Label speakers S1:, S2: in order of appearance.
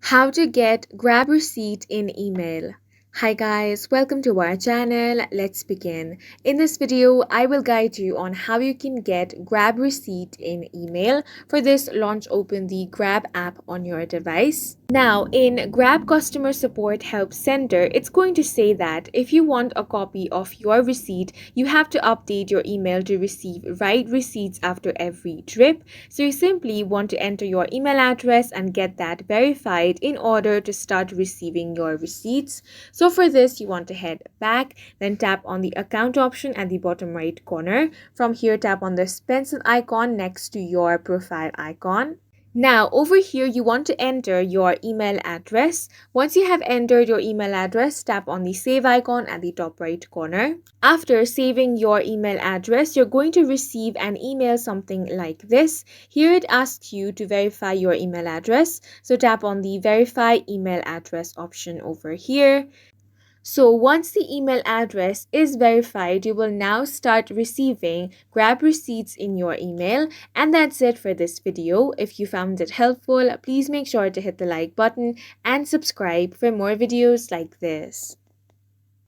S1: How to get Grab receipt in email. Hi guys, welcome to our channel. Let's begin. In this video, I will guide you on how you can get Grab receipt in email. For this, launch open the Grab app on your device. Now, in Grab Customer Support Help Center, it's going to say that if you want a copy of your receipt, you have to update your email to receive right receipts after every trip. So you simply want to enter your email address and get that verified in order to start receiving your receipts. So for this, you want to head back, then tap on the account option at the bottom right corner. From here, tap on this pencil icon next to your profile icon. Now, over here, you want to enter your email address. Once you have entered your email address, tap on the save icon at the top right corner. After saving your email address, you're going to receive an email something like this. Here it asks you to verify your email address. So tap on the verify email address option over here. So once the email address is verified, you will now start receiving Grab receipts in your email. And that's it for this video. If you found it helpful, please make sure to hit the like button and subscribe for more videos like this.